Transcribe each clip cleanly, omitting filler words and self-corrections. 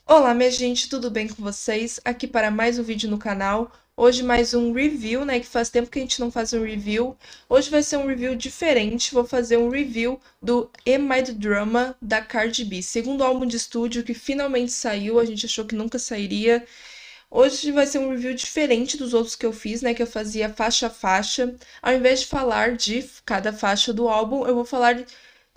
Olá, minha gente, tudo bem com vocês? Aqui para mais um vídeo no canal. Hoje mais um review, né? Que faz tempo que a gente não faz um review. Hoje vai ser um review diferente. Vou fazer um review do Am I the Drama da Cardi B. Segundo álbum de estúdio que finalmente saiu, a gente achou que nunca sairia. Hoje vai ser um review diferente dos outros que eu fiz, né? Que eu fazia faixa a faixa. Ao invés de falar de cada faixa do álbum, eu vou falar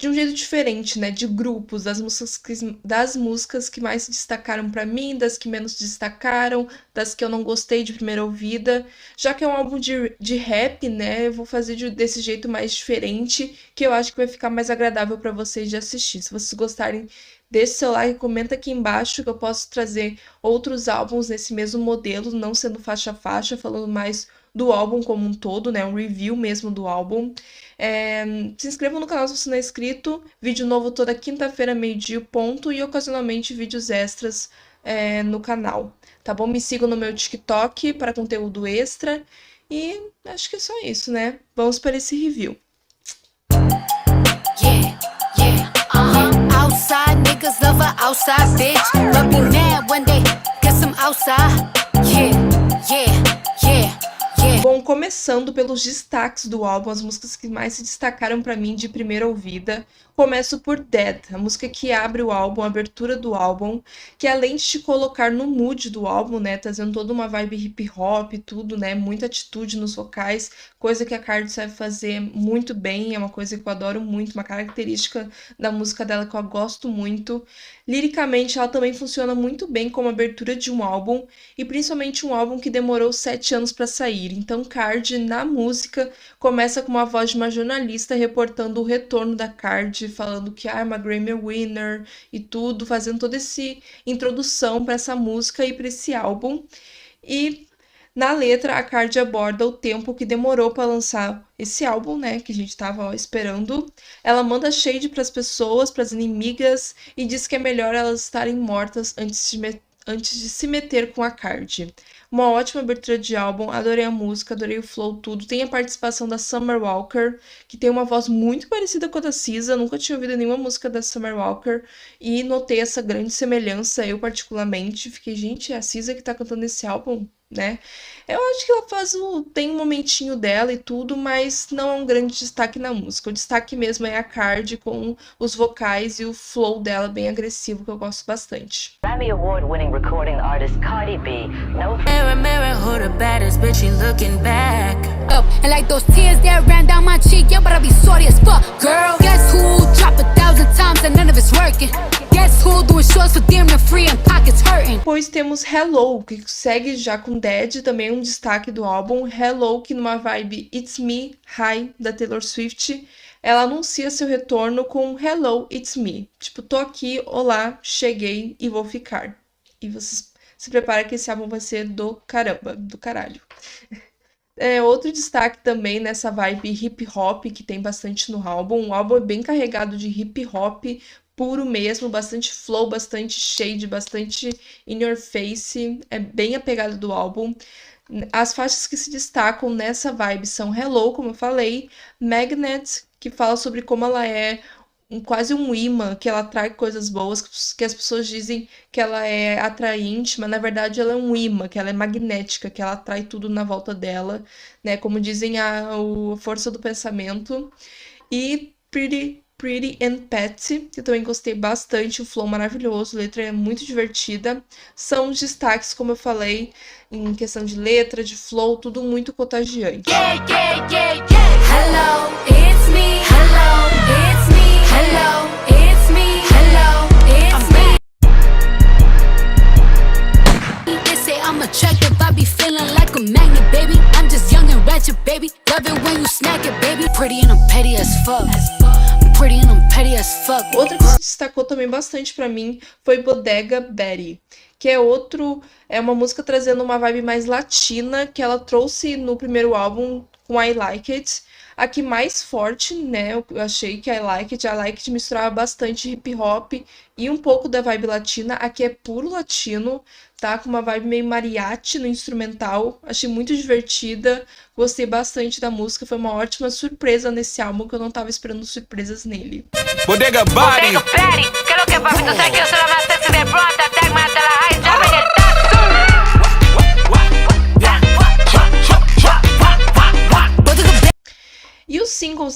de um jeito diferente, né? De grupos, das músicas que mais se destacaram pra mim, das que menos destacaram, das que eu não gostei de primeira ouvida. Já que é um álbum de rap, né? Eu vou fazer desse jeito mais diferente, que eu acho que vai ficar mais agradável pra vocês de assistir. Se vocês gostarem, deixe seu like, comenta aqui embaixo que eu posso trazer outros álbuns nesse mesmo modelo, não sendo faixa a faixa, falando mais do álbum como um todo, né? Um review mesmo do álbum. Se inscreva no canal se você não é inscrito. Vídeo novo toda quinta-feira, meio-dia, ponto. E ocasionalmente vídeos extras no canal. Tá bom? Me sigam no meu TikTok para conteúdo extra. E acho que é só isso, né? Vamos para esse review. Yeah, yeah, outside niggas love a outside bitch, but be mad when they get some outside. Yeah, yeah, yeah, yeah. Bom, começando pelos destaques do álbum, as músicas que mais se destacaram pra mim de primeira ouvida. Começo por Dead, a música que abre o álbum, a abertura do álbum, que além de te colocar no mood do álbum, né, trazendo toda uma vibe hip hop e tudo, né, muita atitude nos vocais, coisa que a Cardi sabe fazer muito bem, é uma coisa que eu adoro muito, uma característica da música dela que eu gosto muito. Liricamente, ela também funciona muito bem como abertura de um álbum, e principalmente um álbum que demorou 7 anos para sair. Então, Cardi, na música, começa com uma voz de uma jornalista reportando o retorno da Cardi, falando que é uma Grammy winner e tudo, fazendo toda essa introdução para essa música e para esse álbum. E na letra, a Cardi aborda o tempo que demorou para lançar esse álbum, né, que a gente tava esperando. Ela manda shade para as pessoas, para as inimigas, e diz que é melhor elas estarem mortas antes de se meter com a Cardi. Uma ótima abertura de álbum, adorei a música, adorei o flow, tudo. Tem a participação da Summer Walker, que tem uma voz muito parecida com a da SZA, nunca tinha ouvido nenhuma música da Summer Walker, e notei essa grande semelhança, eu particularmente. Fiquei, gente, é a SZA que tá cantando esse álbum, né? Eu acho que ela tem um momentinho dela e tudo, mas não é um grande destaque na música. O destaque mesmo é a Cardi com os vocais e o flow dela bem agressivo, que eu gosto bastante. Grammy Award-winning recording artist Cardi B, known for Mirror, mirror, who the baddest bitch you looking back? Up, and like those tears that ran down my cheek, yo, but I be sorry as fuck, girl. Guess who dropped 1,000 times and none of it's working? Guess who doing shows for damn near free and pockets hurting? Depois temos Hello, que segue já com Dead, também um destaque do álbum. Hello, que numa vibe It's Me, Hi, da Taylor Swift, ela anuncia seu retorno com Hello, It's Me. Tipo, tô aqui, olá, cheguei e vou ficar. E vocês se preparem que esse álbum vai ser do caramba, do caralho. Outro destaque também nessa vibe hip hop que tem bastante no álbum. O álbum é bem carregado de hip hop puro mesmo, bastante flow, bastante shade, bastante in your face. É bem a pegada do álbum. As faixas que se destacam nessa vibe são Hello, como eu falei, Magnet, que fala sobre como ela é quase um imã, que ela atrai coisas boas, que as pessoas dizem que ela é atraente, mas na verdade ela é um imã, que ela é magnética, que ela atrai tudo na volta dela, né? Como dizem a força do pensamento. E Pretty and Pet, que eu também gostei bastante, o flow maravilhoso, a letra é muito divertida. São os destaques, como eu falei, em questão de letra, de flow, tudo muito contagiante. Yeah, yeah, yeah, yeah. Hello, it's me. Hello, it's me. Hello, it's me. Hello, it's me. They say I'm attractive, I be feeling like a magnet, baby. I'm just young and ratchet, baby. Love it when you snack it, baby. Pretty and I'm petty as fuck. Pretty and I'm petty as fuck. Outra que se destacou também bastante pra mim foi Bodega Betty, que é uma música trazendo uma vibe mais latina, que ela trouxe no primeiro álbum com I Like It. Aqui mais forte, né? Eu achei que I Like It misturava bastante hip hop e um pouco da vibe latina. Aqui é puro latino, tá? Com uma vibe meio mariachi no instrumental. Achei muito divertida, gostei bastante da música. Foi uma ótima surpresa nesse álbum, que eu não tava esperando surpresas nele. Bodega Body. Bodega Betty. Que lo que papi, tú sabes que yo soy la más sexy de Bronx, Tag, mata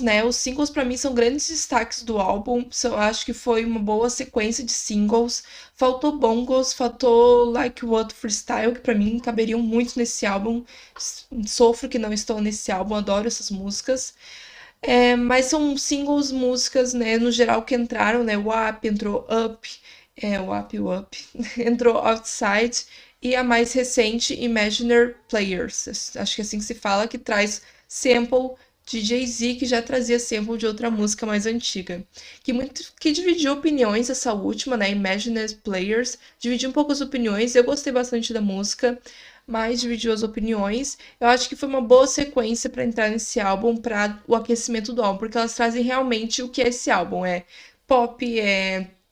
né? Os singles pra mim são grandes destaques do álbum. Acho que foi uma boa sequência de singles. Faltou bongos, faltou Like What Freestyle, que pra mim caberiam muito nesse álbum. Sofro que não estão nesse álbum, adoro essas músicas. Mas são singles, músicas, né, no geral que entraram, né? WAP entrou Up, o Up entrou Outside, e a mais recente, Imaginary Players, acho que é assim que se fala, que traz sample de Jay-Z, que já trazia sample de outra música mais antiga. Que dividiu opiniões, essa última, né? Imaginary Players, dividiu um pouco as opiniões. Eu gostei bastante da música, mas dividiu as opiniões. Eu acho que foi uma boa sequência para entrar nesse álbum, para o aquecimento do álbum, porque elas trazem realmente o que é esse álbum. É pop,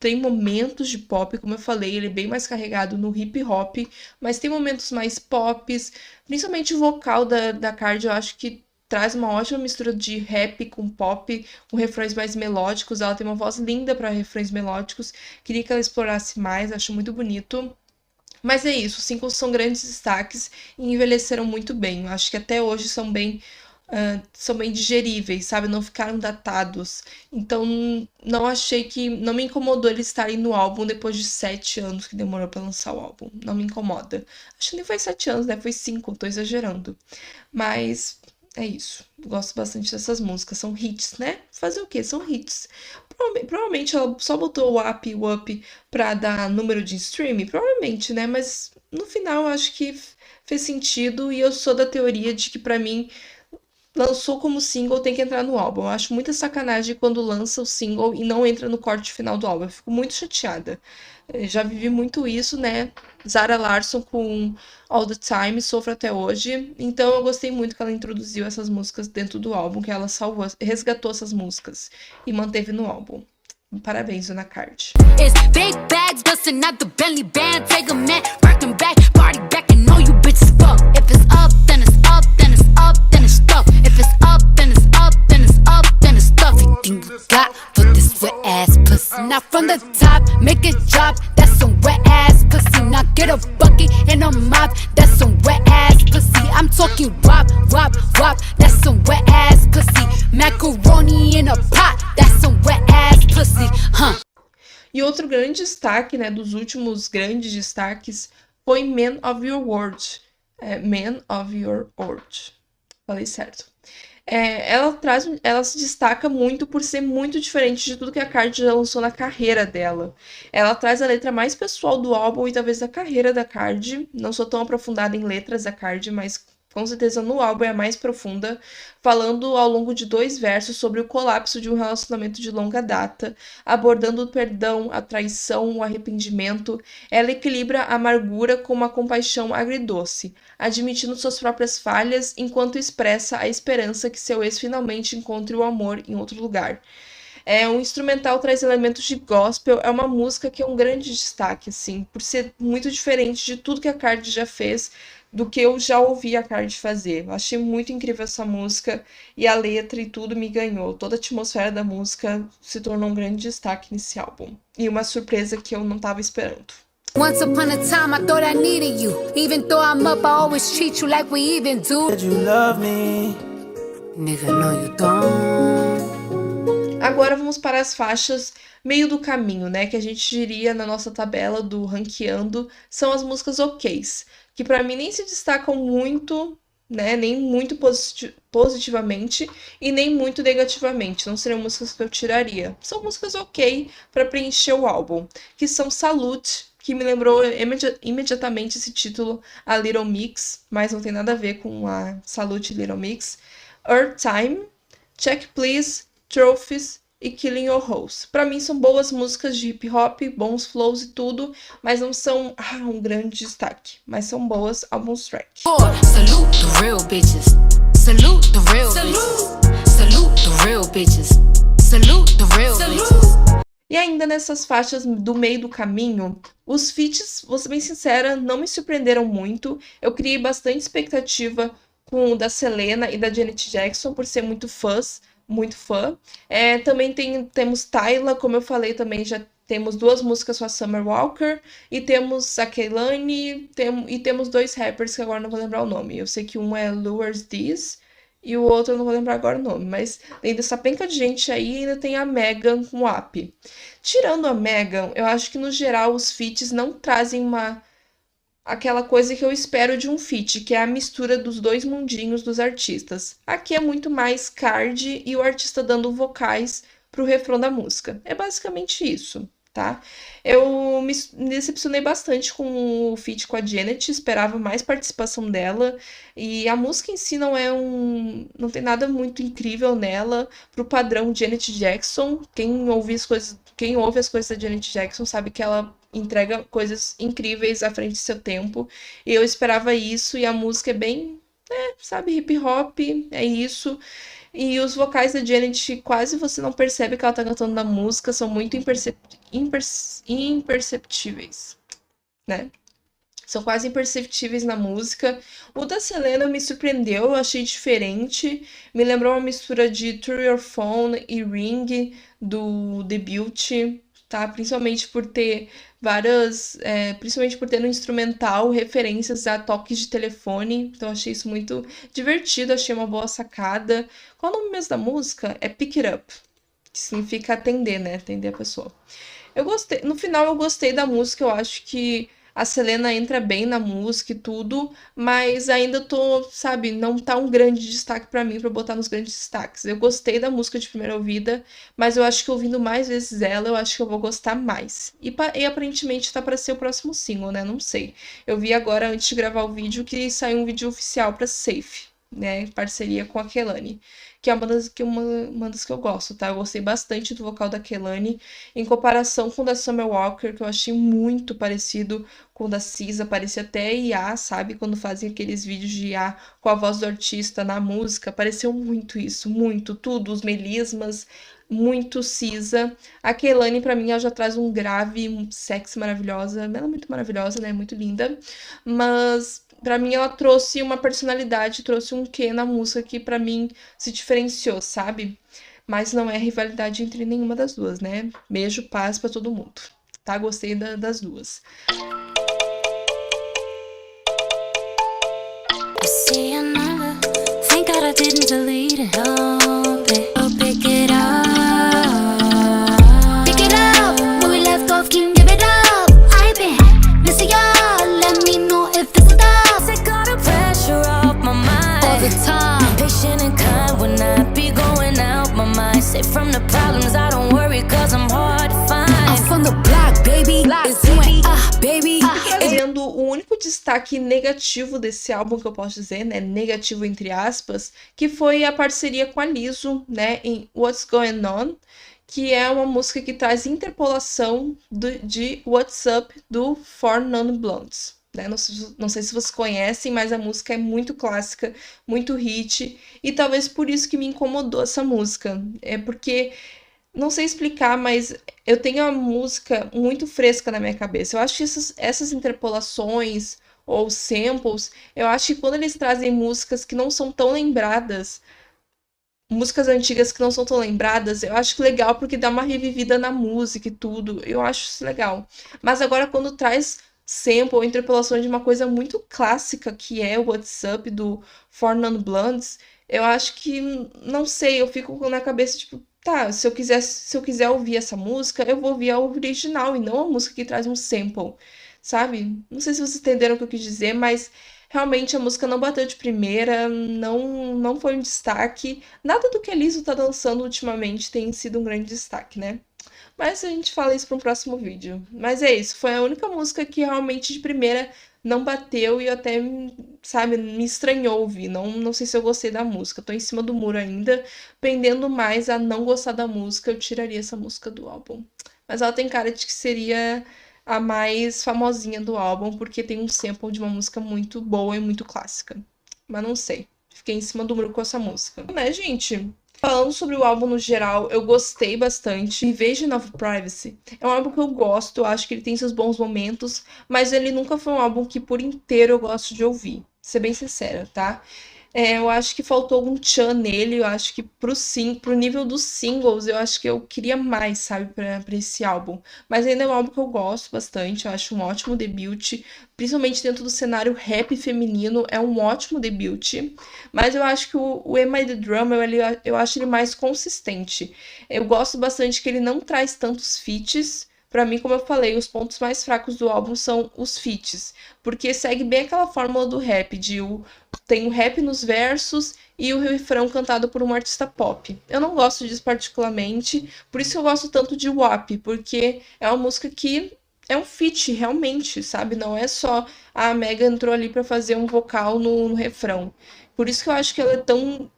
tem momentos de pop, como eu falei, ele é bem mais carregado no hip hop, mas tem momentos mais pops, principalmente o vocal da Cardi, eu acho que traz uma ótima mistura de rap com pop, com refrões mais melódicos. Ela tem uma voz linda para refrões melódicos. Queria que ela explorasse mais, acho muito bonito. Mas é isso, os singles são grandes destaques e envelheceram muito bem. Eu acho que até hoje são bem digeríveis, sabe? Não ficaram datados. Então, não achei que. Não me incomodou eles estarem no álbum depois de 7 anos que demorou pra lançar o álbum. Não me incomoda. Acho que nem foi 7 anos, né? Foi 5, tô exagerando. Mas é isso. Gosto bastante dessas músicas. São hits, né? Fazer o quê? São hits. Provavelmente ela só botou o Up pra dar número de streaming. Provavelmente, né? Mas no final eu acho que fez sentido. E eu sou da teoria de que pra mim lançou como single tem que entrar no álbum. Eu acho muita sacanagem quando lança o single e não entra no corte final do álbum. Eu fico muito chateada. Já vivi muito isso, né? Zara Larsson com All the Time, sofro até hoje. Então eu gostei muito que ela introduziu essas músicas dentro do álbum, que ela salvou, resgatou essas músicas e manteve no álbum. Parabéns, Dona Cardi. It's big bags busting out the Bentley band. Take a man, working back, party back, and know you bitches fuck. If it's up, then it's up, then it's up, then it's stuff. If it's up, then it's up, then it's up, then it's stuff. You think you got for this wet ass pussy? Now from the top, make it drop. That's some wet ass pussy. Now get a bucket and a mop. That's some wet ass pussy. I'm talking wop, wop, wop. That's some wet ass pussy. Macaroni in a pot. That's some wet ass pussy. E outro grande destaque, né, dos últimos grandes destaques foi Man of Your World. Man of Your World. Falei certo. Ela se destaca muito por ser muito diferente de tudo que a Cardi já lançou na carreira dela. Ela traz a letra mais pessoal do álbum e talvez da carreira da Cardi. Não sou tão aprofundada em letras da Cardi, mas com certeza no álbum é a mais profunda, falando ao longo de 2 versos sobre o colapso de um relacionamento de longa data, abordando o perdão, a traição, o arrependimento. Ela equilibra a amargura com uma compaixão agridoce, admitindo suas próprias falhas enquanto expressa a esperança que seu ex finalmente encontre o amor em outro lugar. Um instrumental traz elementos de gospel, é uma música que é um grande destaque, assim, por ser muito diferente de tudo que a Cardi já fez, do que eu já ouvi a Cardi fazer. Eu achei muito incrível essa música e a letra e tudo me ganhou. Toda a atmosfera da música se tornou um grande destaque nesse álbum. E uma surpresa que eu não estava esperando. Once upon a time, I thought I needed you. Even though I'm up, I always treat you like we even do. Did you love me? Nigga, no, you don't. Agora vamos para as faixas meio do caminho, né? Que a gente diria na nossa tabela do ranqueando, são as músicas OKs, que pra mim nem se destacam muito, né? Nem muito positivamente e nem muito negativamente. Não seriam músicas que eu tiraria. São músicas ok pra preencher o álbum, que são Salute, que me lembrou imediatamente esse título, a Little Mix, mas não tem nada a ver com a Salute Little Mix. Earth Time, Check Please, Trophies e Killing Your Hoes. Pra mim são boas músicas de hip hop, bons flows e tudo, mas não são um grande destaque. Mas são boas albums track. Salute the real bitches. Salute the real bitches. Salute the real bitches. Salute the real bitches. E ainda nessas faixas do meio do caminho, os feats, vou ser bem sincera, não me surpreenderam muito. Eu criei bastante expectativa com o da Selena e da Janet Jackson por ser muito fã. Também temos Tyla, como eu falei, também já temos 2 músicas com a Summer Walker, e temos a Kehlani, e temos 2 rappers que agora não vou lembrar o nome. Eu sei que um é Lures This e o outro eu não vou lembrar agora o nome, mas além dessa penca de gente aí, ainda tem a Megan com o App. Tirando a Megan, eu acho que no geral os feats não trazem aquela coisa que eu espero de um feat, que é a mistura dos dois mundinhos dos artistas. Aqui é muito mais card e o artista dando vocais pro refrão da música. É basicamente isso, tá? Eu me decepcionei bastante com o feat com a Janet, esperava mais participação dela, e a música em si não tem nada muito incrível nela pro padrão Janet Jackson. Quem ouve as coisas da Janet Jackson sabe que ela entrega coisas incríveis à frente do seu tempo. E eu esperava isso, e a música é bem, sabe, hip hop, é isso. E os vocais da Janet, quase você não percebe que ela tá cantando na música, são muito imperceptíveis, né? São quase imperceptíveis na música. O da Selena me surpreendeu, eu achei diferente. Me lembrou uma mistura de Through Your Phone e Ring do The Beauty, tá? Principalmente por ter principalmente por ter no instrumental referências a toques de telefone. Então achei isso muito divertido, achei uma boa sacada. Qual é o nome mesmo da música? É Pick It Up, que significa atender, né? Atender a pessoa. Eu gostei, no final eu gostei da música, eu acho que a Selena entra bem na música e tudo, mas ainda sabe, não tá um grande destaque pra mim pra botar nos grandes destaques. Eu gostei da música de primeira ouvida, mas eu acho que ouvindo mais vezes ela, eu acho que eu vou gostar mais. E aparentemente tá pra ser o próximo single, né? Não sei. Eu vi agora, antes de gravar o vídeo, que saiu um vídeo oficial pra Safe, né? Em parceria com a Kehlani, que é uma das que eu gosto, tá? Eu gostei bastante do vocal da Kehlani, em comparação com o da Summer Walker, que eu achei muito parecido com o da Cisa, parecia até IA, sabe? Quando fazem aqueles vídeos de IA com a voz do artista na música, pareceu muito isso, muito, tudo, os melismas, muito Cisa. A Kehlani, pra mim, ela já traz um grave, um sexy maravilhosa, ela é muito maravilhosa, né? Muito linda, mas pra mim ela trouxe uma personalidade, trouxe um quê na música que pra mim se diferenciou, sabe? Mas não é rivalidade entre nenhuma das duas, né? Beijo, paz pra todo mundo. Tá? Gostei das duas. See another. Thank God I didn't delete it. Oh, pick it up. Pick it up. Where we left off, can give it up. I've been missing y'all. Let me know if this is tough. Take all the pressure off my mind. All the time. Patient and kind when I be going out my mind. Say from the problems, I don't worry, cause I'm hard to find. I'm from the block, baby. It's baby. Trazendo o único destaque negativo desse álbum, que eu posso dizer, né, negativo entre aspas, que foi a parceria com a Lizzo, né, em What's Going On, que é uma música que traz interpolação de What's Up do Four Non Blondes, né? Não sei se vocês conhecem, mas a música é muito clássica, muito hit, e talvez por isso que me incomodou essa música, é porque não sei explicar, mas eu tenho a música muito fresca na minha cabeça. Eu acho que essas interpolações ou samples, eu acho que quando eles trazem músicas que não são tão lembradas, músicas antigas que não são tão lembradas, eu acho legal porque dá uma revivida na música e tudo. Eu acho isso legal. Mas agora quando traz sample ou interpolação de uma coisa muito clássica, que é o What's Up do Four Non Blondes, eu acho que, não sei, eu fico na cabeça, tipo, tá, se eu quiser ouvir essa música, eu vou ouvir a original e não a música que traz um sample, sabe? Não sei se vocês entenderam o que eu quis dizer, mas realmente a música não bateu de primeira, não foi um destaque. Nada do que a Lizzo tá dançando ultimamente tem sido um grande destaque, né? Mas a gente fala isso para um próximo vídeo. Mas é isso, foi a única música que realmente de primeira não bateu e eu até, sabe, me estranhou ouvir. Não sei se eu gostei da música. Tô em cima do muro ainda, pendendo mais a não gostar da música, eu tiraria essa música do álbum. Mas ela tem cara de que seria a mais famosinha do álbum, porque tem um sample de uma música muito boa e muito clássica. Mas não sei. Fiquei em cima do muro com essa música. Né, gente? Falando sobre o álbum no geral, eu gostei bastante. Invasion of Privacy é um álbum que eu gosto, eu acho que ele tem seus bons momentos, mas ele nunca foi um álbum que por inteiro eu gosto de ouvir, ser bem sincera, tá? Eu acho que faltou algum tchan nele, eu acho que pro nível dos singles, eu acho que eu queria mais, sabe, pra esse álbum. Mas ainda é um álbum que eu gosto bastante, eu acho um ótimo debut, principalmente dentro do cenário rap feminino, é um ótimo debut. Mas eu acho que o Am I The Drummer, eu acho ele mais consistente. Eu gosto bastante que ele não traz tantos feats. Pra mim, como eu falei, os pontos mais fracos do álbum são os feats, porque segue bem aquela fórmula do rap, tem o rap nos versos e o refrão cantado por um artista pop. Eu não gosto disso particularmente, por isso que eu gosto tanto de WAP, porque é uma música que é um feat, realmente, sabe? Não é só a Mega entrou ali pra fazer um vocal no refrão. Por isso que eu acho que ela é tão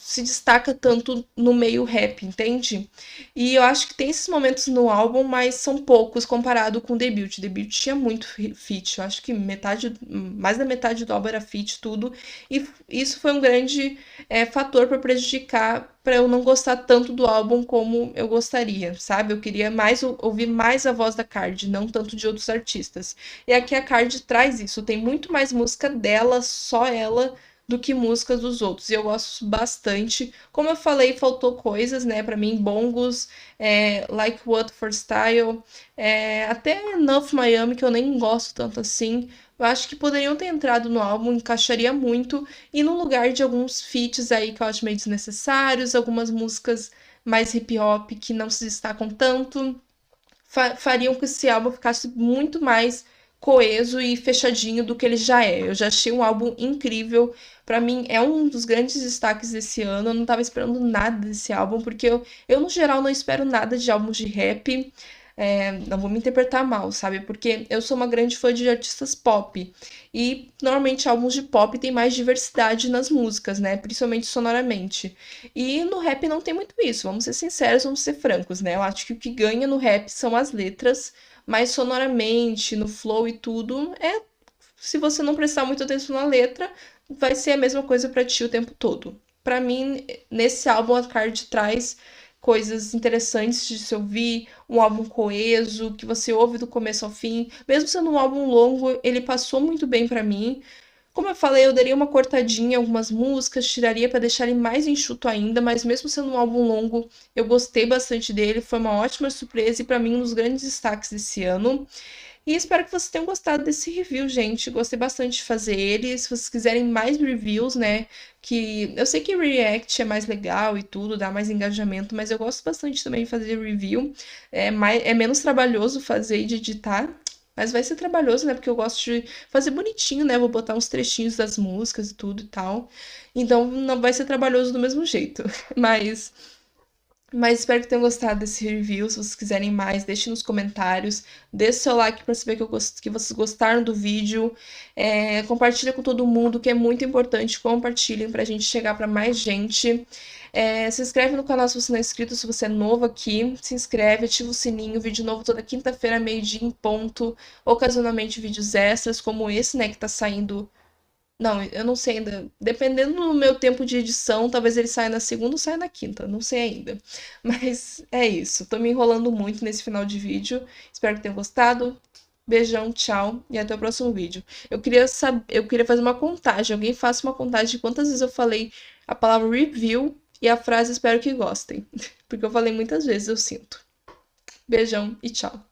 se destaca tanto no meio rap, entende? E eu acho que tem esses momentos no álbum, mas são poucos comparado com o debut. O debut tinha muito feat, eu acho que mais da metade do álbum era feat, tudo. E isso foi um grande fator para prejudicar, para eu não gostar tanto do álbum como eu gostaria, sabe? Eu queria mais ouvir mais a voz da Card, não tanto de outros artistas. E aqui a Card traz isso, tem muito mais música dela, só ela do que músicas dos outros. E eu gosto bastante. Como eu falei, faltou coisas, né? Pra mim, bongos, Like What for Style, até Enough Miami, que eu nem gosto tanto assim. Eu acho que poderiam ter entrado no álbum, encaixaria muito. E no lugar de alguns feats aí que eu acho meio desnecessários, algumas músicas mais hip hop que não se destacam tanto fariam que esse álbum ficasse muito mais coeso e fechadinho do que ele já é. Eu já achei um álbum incrível. Pra mim, é um dos grandes destaques desse ano. Eu não tava esperando nada desse álbum, porque eu no geral, não espero nada de álbuns de rap. Não vou me interpretar mal, sabe? Porque eu sou uma grande fã de artistas pop. E normalmente álbuns de pop tem mais diversidade nas músicas, né? Principalmente sonoramente. E no rap não tem muito isso, vamos ser sinceros, vamos ser francos, né? Eu acho que o que ganha no rap são as letras, mas sonoramente, no flow e tudo, se você não prestar muita atenção na letra, vai ser a mesma coisa pra ti o tempo todo. Pra mim, nesse álbum, a Card traz coisas interessantes de se ouvir, um álbum coeso, que você ouve do começo ao fim. Mesmo sendo um álbum longo, ele passou muito bem pra mim. Como eu falei, eu daria uma cortadinha em algumas músicas, tiraria pra deixar ele mais enxuto ainda, mas mesmo sendo um álbum longo, eu gostei bastante dele, foi uma ótima surpresa e pra mim um dos grandes destaques desse ano. E espero que vocês tenham gostado desse review, gente. Gostei bastante de fazer ele. Se vocês quiserem mais reviews, né? Que eu sei que React é mais legal e tudo, dá mais engajamento, mas eu gosto bastante também de fazer review. É menos trabalhoso fazer e de editar. Mas vai ser trabalhoso, né? Porque eu gosto de fazer bonitinho, né? Vou botar uns trechinhos das músicas e tudo e tal. Então não vai ser trabalhoso do mesmo jeito. Mas mas espero que tenham gostado desse review. Se vocês quiserem mais, deixe nos comentários. Deixe seu like para saber que vocês gostaram do vídeo. Compartilha com todo mundo, que é muito importante. Compartilhem para a gente chegar para mais gente. Se inscreve no canal se você não é inscrito, se você é novo aqui. Se inscreve, ativa o sininho. Vídeo novo toda quinta-feira, meio-dia em ponto. Ocasionalmente vídeos extras, como esse, né, que tá saindo. Não, eu não sei ainda. Dependendo do meu tempo de edição, talvez ele saia na segunda ou saia na quinta. Não sei ainda. Mas é isso. Tô me enrolando muito nesse final de vídeo. Espero que tenham gostado. Beijão, tchau e até o próximo vídeo. Eu queria fazer uma contagem. Alguém faça uma contagem de quantas vezes eu falei a palavra review e a frase espero que gostem. Porque eu falei muitas vezes, eu sinto. Beijão e tchau.